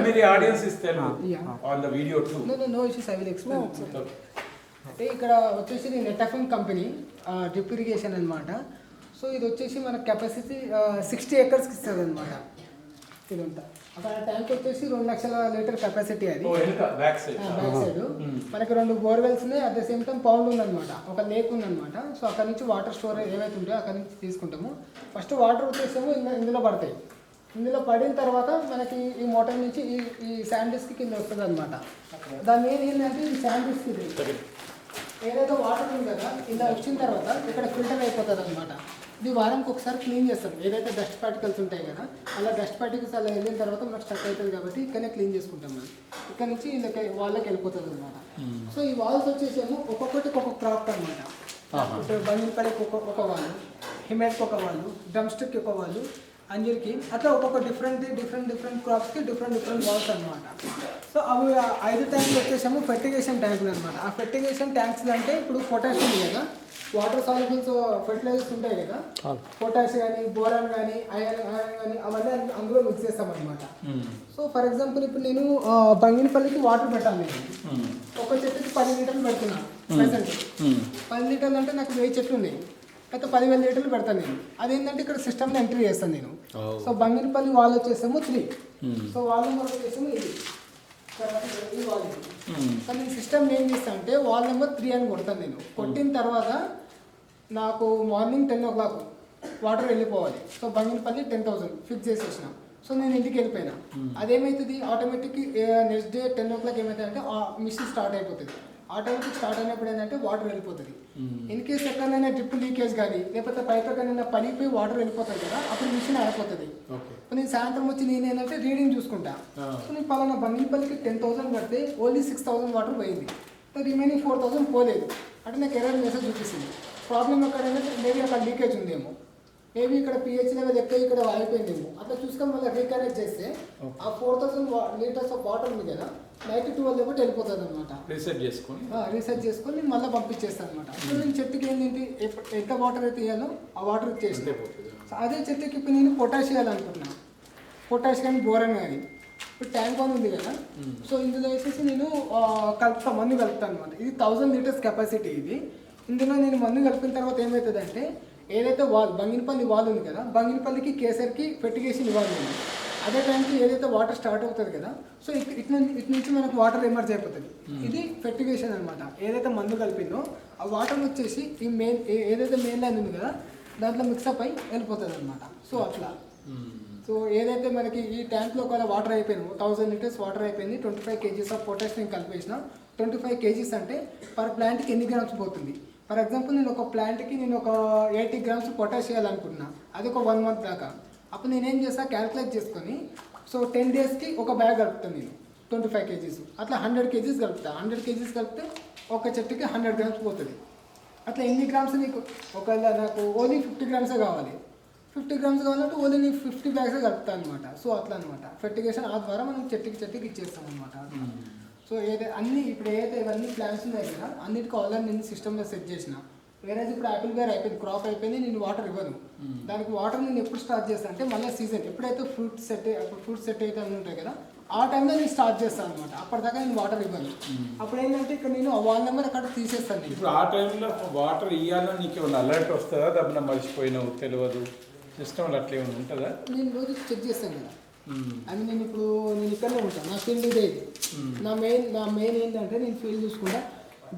me the audience is tell on the video too. No issues, I will explain. అంటే ఇక్కడ వచ్చేసి net FM company drip irrigation అనమాట. So ఇది వచ్చేసి మన కెపాసిటీ 60 acres ఇస్తుంది అనమాట. ఇదంతా అక్కడ ట్యాంక్ వచ్చేసి 2 లక్షల లీటర్ కెపాసిటీ. అది బ్యాక్ సైడ్ మనకి 2 బోర్వెల్స్ ఉన్నాయి. At the same time pound ఉందన్నమాట, ఒక లేక్ ఉందన్నమాట. సో అక్కడ నుంచి వాటర్ స్టోరేజ్ ఏవైతే ఉంటాయో అక్కడ నుంచి తీసుకుంటాము. ఫస్ట్ వాటర్ వచ్చేసాము ఇందులో పడతాయి. ఇందులో పడిన తర్వాత మనకి ఈ మోటార్ నుంచి ఈ శాండ్ డిస్క్ కింద వస్తుంది అనమాట. దాని మెయిన్ ఏంటంటే ఈ శాండ్ డిస్క్ ఇది ఏదైతే వాటర్ ఉంది కదా, ఇలా వచ్చిన తర్వాత ఇక్కడ ఫిల్టర్ అయిపోతుంది అనమాట. ఇది వారానికి ఒకసారి క్లీన్ చేస్తాం. ఏదైతే డస్ట్ పార్టికల్స్ ఉంటాయి కదా, అలా డస్ట్ పార్టికల్స్ అలా వెళ్ళిన తర్వాత మనకు స్టక్ అవుతుంది కాబట్టి ఇక్కడనే క్లీన్ చేసుకుంటాం మనం. ఇక్కడ నుంచి వాళ్ళకి వెళ్ళిపోతుంది అనమాట. సో ఈ వాల్స్ వచ్చేసేమో ఒక్కొక్కటి ఒక్కొక్క క్రాప్ అనమాట. ఇప్పుడు బంగినపల్లికి ఒక వాళ్ళు, హిమేట్కి ఒక వాళ్ళు, డ్రమ్ స్టిక్కి ఒక వాళ్ళు, అంజీర్కి, అట్లా ఒక్కొక్క డిఫరెంట్ క్రాప్స్కి డిఫరెంట్ వాల్స్ అనమాట. సో అవి 5 ట్యాంకులు వచ్చేసాము ఫెర్టిగేషన్ ట్యాంకులు అనమాట. ఆ ఫెర్టిగేషన్ ట్యాంక్స్ అంటే ఇప్పుడు పొటాష్ ఉంది కదా, వాటర్ సాల్యుబుల్స్ ఫెర్టిలైజర్స్ ఉంటాయి కదా, పొటాష్ కానీ, బోరాన్ కానీ, ఐరన్ కానీ, అవన్నీ అందులో మిక్స్ చేస్తాం అనమాట. సో ఫర్ ఎగ్జాంపుల్ ఇప్పుడు నేను బంగినపల్లికి వాటర్ పెట్టాను. నేను ఒక చెట్టుకి 10 లీటర్లు పెడుతున్నాను ప్రెసెంట్. 10 లీటర్లు అంటే నాకు 1000 చెట్లు ఉన్నాయి, అయితే 10,000 లీటర్లు పెడతాను నేను. అదేంటంటే ఇక్కడ సిస్టమ్లో ఎంట్రీ చేస్తాను నేను. సో బంగినపల్లి వాళ్ళు వచ్చేసాము 3. సో వాళ్ళు మనకు వచ్చేసాము ఇది ఈ వాల్. సో నేను సిస్టమ్ ఏం చేస్తాను అంటే వాల్ నెంబర్ 3 అని కొడతాను నేను. కొట్టిన తర్వాత నాకు మార్నింగ్ 10 o'clock వాటర్ వెళ్ళిపోవాలి. సో బంగినపల్లి 10,000 ఫిక్స్ చేసేసినాం. సో నేను ఇంటికి వెళ్ళిపోయినా. అదేమవుతుంది ఆటోమేటిక్ నెక్స్ట్ డే 10 o'clock ఏమవుతుంది అంటే మిషన్ స్టార్ట్ అయిపోతుంది. ఆటోమేటిక్ స్టార్ట్ అయినప్పుడు ఏంటంటే వాటర్ వెళ్ళిపోతుంది. ఇన్ కేస్ ఎక్కడైనా డ్రిప్ లీకేజ్ కానీ లేకపోతే పైప్ ఎక్కడైనా పడిపోయి వాటర్ వెళ్ళిపోతుంది కదా, అప్పుడు మిషన్ ఆగిపోతుంది. నేను సాయంత్రం వచ్చి నేనేంటంటే రీడింగ్ చూసుకుంటా. సో నేను పలానా బంగినపల్లికి 10,000 పడితే ఓన్లీ 6,000 వాటర్ పోయింది, రిమైనింగ్ 4,000 పోలేదు అంటే నాకు ఎర్రర్ మెసేజ్ చూపిస్తుంది. ప్రాబ్లం ఎక్కడైనా మేబీ అక్కడ లీకేజ్ ఉందేమో, మేబీ ఇక్కడ పిహెచ్ లెవెల్ ఎక్కువ ఇక్కడ అయిపోయిందేమో. అట్లా చూసుకొని మళ్ళీ రీకనెక్ట్ చేస్తే ఆ 4,000 లీటర్స్ ఆఫ్ వాటర్ ఉంది కదా, నైట్ 12 ఒకటి వెళ్ళిపోతుంది అనమాట. రీసెట్ చేసుకొని నేను మళ్ళీ పంపించేస్తాను అనమాట. సో నేను చెట్టుకి ఏంటంటే ఎంత వాటర్ అయితే ఇవ్వాలో ఆ వాటర్ ఇచ్చేస్తే అదే చెట్టుకి ఇప్పుడు నేను పొటాష్ వేయాలనుకుంటున్నాను. పొటాష్ కానీ బోరన్ కానీ ఇప్పుడు ట్యాంక్ వన్ ఉంది కదా, సో ఇందులో వేసేసి నేను మందు కలుపుతాను అనమాట. ఇది 1000 లీటర్స్ కెపాసిటీ. ఇది ఇందులో నేను మందు కలిపిన తర్వాత ఏమవుతుంది అంటే ఏదైతే బంగినపల్లి వాల్ ఉంది కదా, బంగినపల్లికి కేసర్కి ఫెర్టిగేషన్ ఇవ్వాలి. అదే టైంకి ఏదైతే వాటర్ స్టార్ట్ అవుతుంది కదా, సో ఇటు నుంచి మనకు వాటర్ ఎమర్జ్ అయిపోతుంది. ఇది ఫెర్టిగేషన్ అనమాట. ఏదైతే మందు కలిపిందో ఆ వాటర్ వచ్చేసి ఈ మెయిన్ ఏదైతే మెయిన్ లైన్ ఉంది కదా దాంట్లో మిక్సప్ అయి వెళ్ళిపోతుంది అనమాట. సో అట్లా సో ఏదైతే మనకి ఈ ట్యాంక్లో ఒకవేళ వాటర్ అయిపోయింది 1000 లీటర్స్ వాటర్ అయిపోయింది, 25 kgs ఆఫ్ పొటాష్ నేను కలిపేసిన. 25 kgs అంటే పర్ ప్లాంట్కి ఎన్ని గ్రామ్స్ పోతుంది. ఫర్ ఎగ్జాంపుల్ నేను ఒక ప్లాంట్కి నేను ఒక 80 grams పొటాష్ వేయాలనుకుంటున్నా, అది ఒక 1 month దాకా. అప్పుడు నేనేం చేస్తాను క్యాల్కులేట్ చేసుకొని సో 10 daysకి ఒక బ్యాగ్ కలుపుతాను నేను 25 kgs. అట్లా 100 kgs కలుపుతాను. 100 kgs కలిపితే ఒక చెట్టుకి 100 grams పోతుంది. అట్లా ఎన్ని గ్రామ్స్ నీకు ఒకవేళ నాకు ఓన్లీ 50 grams కావాలి, 50 grams కావాలంటే ఓన్లీ నేను 50 bags కలుపుతాను అనమాట. సో అట్లా అనమాట ఫెర్టిగేషన్ ఆ ద్వారా మనం చెట్టుకి ఇచ్చేస్తాం అనమాట. సో అన్ని ఇప్పుడు ఏదైతే ఇవన్నీ ప్లాన్స్ ఉన్నాయి కదా అన్నిటికీ ఆల్రెడీ నేను సిస్టంలో సెట్ చేసిన. వేరే ఇప్పుడు యాపిల్ వేర్ అయిపోయింది, క్రాప్ అయిపోయింది, నేను వాటర్ ఇవ్వను. దానికి వాటర్ నేను ఎప్పుడు స్టార్ట్ చేస్తాను అంటే మళ్ళీ సీజన్ ఎప్పుడైతే ఫ్రూట్ సెట్ అయితే ఉంటాయి కదా ఆ టైంలో నేను స్టార్ట్ చేస్తాను అనమాట. అప్పటిదాకా నేను వాటర్ ఇవ్వను. అప్పుడు ఏంటంటే ఇక్కడ నేను వాల్ నెంబర్ అక్కడ తీసేస్తాను. ఇప్పుడు ఆ టైంలో వాటర్ ఇవ్వాలని నీకు ఏమన్నా అలర్ట్ వస్తుందా, దబ్బున మర్చిపోయినావు తెలియదు సిస్టమ్ అట్లా ఏమైనా ఉంటుందా? నేను రోజు చెక్ చేస్తాను కదా. అది నేను ఇక్కడనే ఉంటాను, నా ఫీల్డ్ ఇదే. ఇది నా మెయిన్ ఏంటంటే నేను ఫీల్డ్ చూసుకుంటా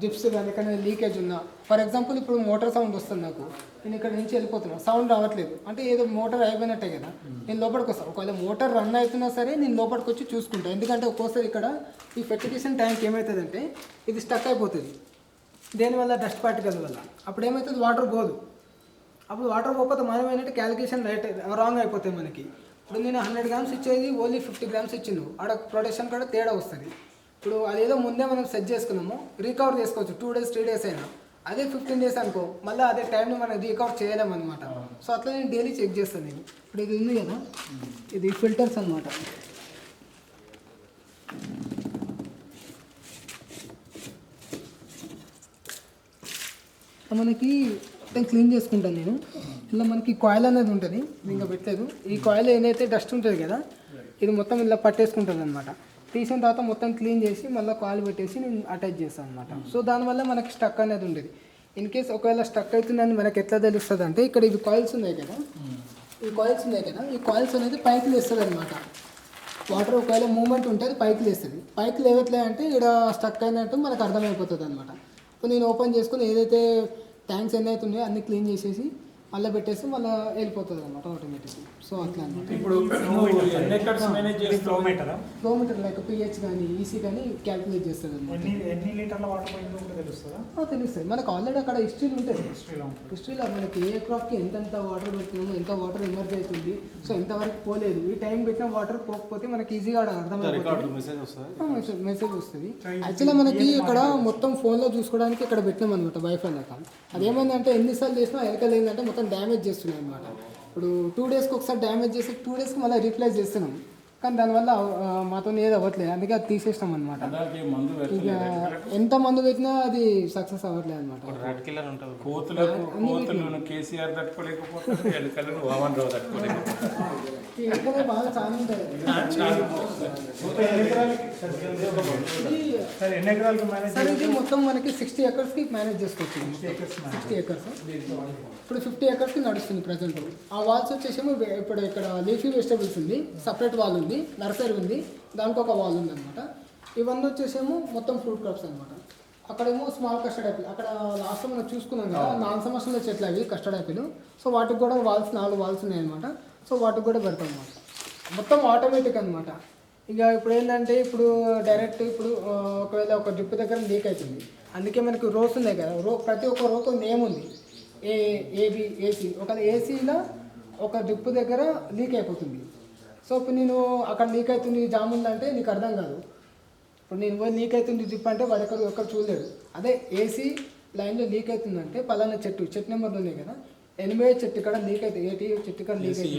జిప్స్ కానీ ఎక్కడైనా లీకేజ్ ఉన్నా. ఫర్ ఎగ్జాంపుల్ ఇప్పుడు మోటార్ సౌండ్ వస్తుంది నాకు, నేను ఇక్కడ నుంచి వెళ్ళిపోతున్నాను, సౌండ్ రావట్లేదు అంటే ఏదో మోటార్ అయిపోయినట్టే కదా, నేను లోపలికి వస్తాను. ఒకవేళ మోటార్ రన్ అవుతున్నా సరే నేను లోపలికి వచ్చి చూసుకుంటాను. ఎందుకంటే ఒక్కోసారి ఇక్కడ ఈ ఫెర్టిగేషన్ ట్యాంక్ ఏమవుతుందంటే ఇది స్టక్ అయిపోతుంది దేనివల్ల డస్ట్ పార్టికల్ వల్ల. అప్పుడు ఏమవుతుంది వాటర్ పోదు. అప్పుడు వాటర్ పోకపోతే మనం ఏంటంటే క్యాలిక్యులేషన్ రాంగ్ అయిపోతాయి మనకి. ఇప్పుడు నేను 100 grams ఇచ్చేది ఓన్లీ 50 grams ఇచ్చిండు, ఆడ ప్రొడక్షన్ కూడా తేడా వస్తుంది. ఇప్పుడు అదేదో ముందే మనం సెట్ చేసుకున్నాము రికవర్ చేసుకోవచ్చు 2 days 3 days అయినా. అదే 15 days అనుకో మళ్ళీ అదే టైంని మనం రికవర్ చేయలేము అనమాట. సో అట్లా నేను డైలీ చెక్ చేస్తాను. నేను ఇప్పుడు ఇది ఉంది కదా, ఇది ఫిల్టర్స్ అనమాట. మనకి మొత్తం క్లీన్ చేసుకుంటాను నేను. ఇలా మనకి కాయిల్ అనేది ఉంటుంది, ఇంకా పెట్టలేదు. ఈ కాయిల్ ఏదైతే డస్ట్ ఉంటుంది కదా, ఇది మొత్తం ఇలా పట్టేసుకుంటుంది అనమాట. తీసిన తర్వాత మొత్తం క్లీన్ చేసి మళ్ళీ కాల్ పెట్టేసి నేను అటాచ్ చేస్తాను అనమాట. సో దానివల్ల మనకి స్టక్ అనేది ఉండేది. ఇన్ కేస్ ఒకవేళ స్టక్ అవుతుందని మనకి ఎట్లా తెలుస్తుంది అంటే ఇక్కడ ఇవి కాయిల్స్ ఉన్నాయి కదా, ఈ కాయిల్స్ అనేది పైకి లేస్తుంది అనమాట. వాటర్ ఒకవేళ మూమెంట్ ఉంటే అది పైకి లేస్తుంది. పైకి లేవట్లే అంటే ఇక్కడ స్టక్ అయినట్టు మనకు అర్థమైపోతుంది అనమాట. ఇప్పుడు నేను ఓపెన్ చేసుకుని ఏదైతే ట్యాంక్స్ ఎన్ని అవుతున్నాయో అన్ని క్లీన్ చేసేసి మళ్ళీ పెట్టేసి మళ్ళీ వెళ్ళిపోతుంది అనమాట ఆటోమేటిక్గా. సో అట్లా అనమాట. ఇప్పుడు ఫ్లోమీటర్ లైక్ పిహెచ్ కానీ ఈసీ కానీ క్యాల్కులేట్ చేస్తుంది అనమాట. ఎన్ని లీటర్ల వాటర్ పోయిందో కూడా తెలుస్తుందా? తెలుస్తుంది మనకు. ఆల్రెడీ అక్కడ హిస్టరీలో ఉంటుంది. హిస్టరీలో మనకి ఏ క్రాప్కి ఎంతెంత వాటర్ పెట్టినాము, ఎంత వాటర్ ఎమర్జ్ అవుతుంది, సో ఎంతవరకు పోలేదు, ఈ టైం పెట్టిన వాటర్ పోకపోతే మనకి ఈజీగా అర్థమైపోతుంది. మెసేజ్ వస్తుంది. యాక్చువల్గా మనకి ఇక్కడ మొత్తం ఫోన్లో చూసుకోవడానికి ఇక్కడ పెట్టినాం అనమాట వైఫై లెక్క. అదేమైందంటే ఎన్నిసార్లు చేసినా వెనకాల ఏంటంటే మొత్తం డ్యామేజ్ చేస్తున్నాయి అనమాట. ఇప్పుడు 2 డేస్కి ఒకసారి డ్యామేజ్ చేసి 2 డేస్కి మళ్ళీ రీప్లేస్ చేస్తున్నాం. కానీ దానివల్ల మాతో ఏది అవ్వట్లేదు, అందుకే అది తీసేసినాం అనమాట. ఇక ఎంత మందు పెట్టినా అది సక్సెస్ అవ్వట్లేదు అనమాట. కేసీఆర్ తట్టుకోలేకపోతే బాగా చాలా ఉంటుంది. సార్ ఇది మొత్తం మనకి 60 ఎకర్స్కి మేనేజ్ చేసుకోవచ్చు. 60 ఎకర్స్ ఇప్పుడు 50 ఎకర్స్కి నడుస్తుంది ప్రజెంట్. ఆ వాల్స్ వచ్చేసేమో ఇప్పుడు ఇక్కడ లీఫీ వెజిటబుల్స్ ఉంది, సపరేట్ వాల్ ఉంది, నర్సరీ ఉంది, దానికి ఒక వాల్ ఉంది అనమాట. ఇవన్నీ వచ్చేసేమో మొత్తం ఫ్రూట్ క్రాప్స్ అనమాట. అక్కడేమో స్మాల్ కస్టర్డ్ యాపిల్, అక్కడ లాస్ట్ మనం చూసుకున్నాం కదా 4 సంవత్సరాల చెట్లు అవి కస్టర్డ్ యాపిల్. సో వాటికి కూడా 4 వాల్స్ ఉన్నాయి అనమాట. సో వాటికి కూడా పెడతాం అనమాట. మొత్తం ఆటోమేటిక్ అనమాట. ఇక ఇప్పుడు ఏంటంటే ఇప్పుడు డైరెక్ట్ ఇప్పుడు ఒకవేళ ఒక డ్రిప్ దగ్గర లీక్ అవుతుంది, అందుకే మనకి రోస్ ఉన్నాయి కదా, ప్రతి ఒక్క రోకు నేమ్ ఉంది, ఏబి ఏసీ. ఒకవేళ ఏసీలో ఒక డ్రిప్ దగ్గర లీక్ అయిపోతుంది. సో ఇప్పుడు నేను అక్కడ లీక్ అవుతుంది జామ్ ఉందంటే నీకు అర్థం కాదు. ఇప్పుడు నేను పోయి లీక్ అవుతుంది డ్రిప్ అంటే వాడు ఎక్కడ చూడలేడు. అదే ఏసీ లైన్లో లీక్ అవుతుందంటే పలానా చెట్టు నెంబర్లు ఉన్నాయి కదా, 80 చెట్టు ఇక్కడ లీక్ అవుతుంది, 80 చెట్టు ఇక్కడ లీక్ అవుతుంది.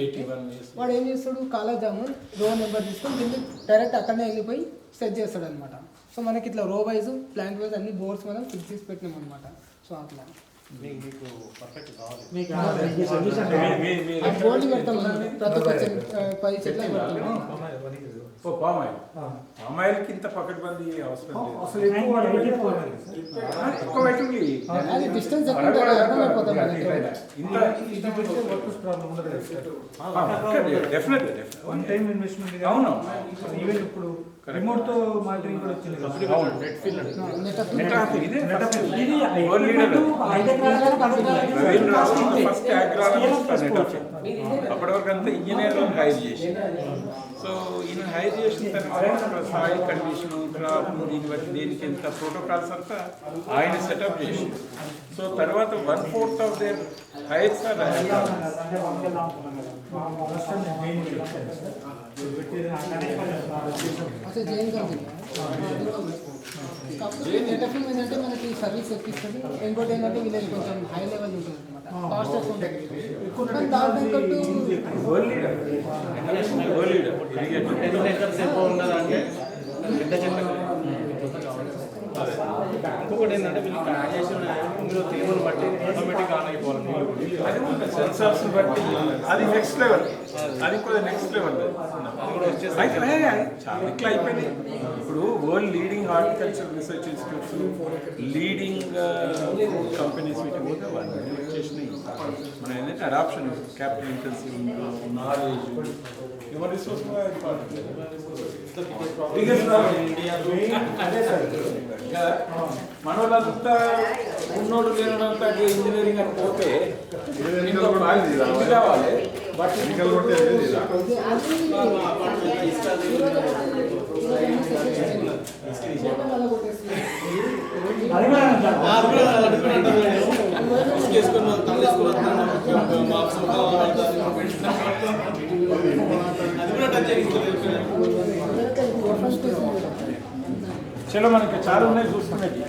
వాడు ఏం చేస్తాడు, కాలా జామున్ రో నెంబర్ తీసుకొని దీన్ని డైరెక్ట్ అక్కడనే వెళ్ళిపోయి సెట్ చేస్తాడు అనమాట. సో మనకి ఇట్లా రో వైజ్ ప్లాంట్ వైజ్ అన్ని బోర్డ్స్ మనం ఫిక్స్ చేసి పెట్టినాం అనమాట. సో అట్లా బోర్డు పెడతాం ప్రతి ఒక్క 10 చెట్లు పెడతాము. పామాయిల్కి ఇంత పకడ్బందీ అవసరం అది డిస్టెన్స్ ఎక్కువ ఉంటుంది, అర్థమైపోతాం. అవును. ఈవెన్ ఇప్పుడు రిమోట్ తో మానిటరింగ్ కూడా వచ్చింది. అప్పటి వరకు అంతా ఇంజనీర్లను హైర్ చేసి, సో ఈయన హైర్ చేసిన తర్వాత సాయిల్ కండిషన్, క్రాప్, దీన్ని బట్టి దేనికి ఎంత ప్రోటోకాల్స్ అంతా ఆయన సెటప్ చేసి, సో తర్వాత 1/4 ఆఫ్ దేర్ హైట్స్ ఆర్ అసలు జైన్ కంపెనీ కాకపోతే నెటఫిల్మ్ ఏంటంటే మనకి సర్వీస్ ఎక్కిస్తుంది. ఇంకోటి ఏంటంటే వీళ్ళకి కొంచెం హై లెవెల్ ఉంటుంది అనమాట, కాస్ట్ ఎక్కువ ఉంటుంది. దాని తగ్గట్టు ఇంకొకటి ఏంటంటే వీళ్ళకి యాడ్ చేసిన ఇందులో తెలుగుని బట్టి ఆటోమేటిక్ ఆన్ అయిపోవాలి. అది ఉంటుంది సెన్సార్స్ బట్టి, అది నెక్స్ట్ లెవెల్, అది కూడా నెక్స్ట్ లెవెల్. చాలా ఇట్లా అయిపోయింది. ఇప్పుడు world leading horticulture research institutes, leading companies వీటికి పోతే వాళ్ళు చేసినాయి. మనం ఏంటంటే adoption, capital intensive, knowledge, human resource మనోళ్ళంతా ఉన్నోడు లేనంతా ఇంజనీరింగ్ అని పోతే కావాలి. బట్ చలో మనకి చాలా ఉన్నాయి చూసుకునేది.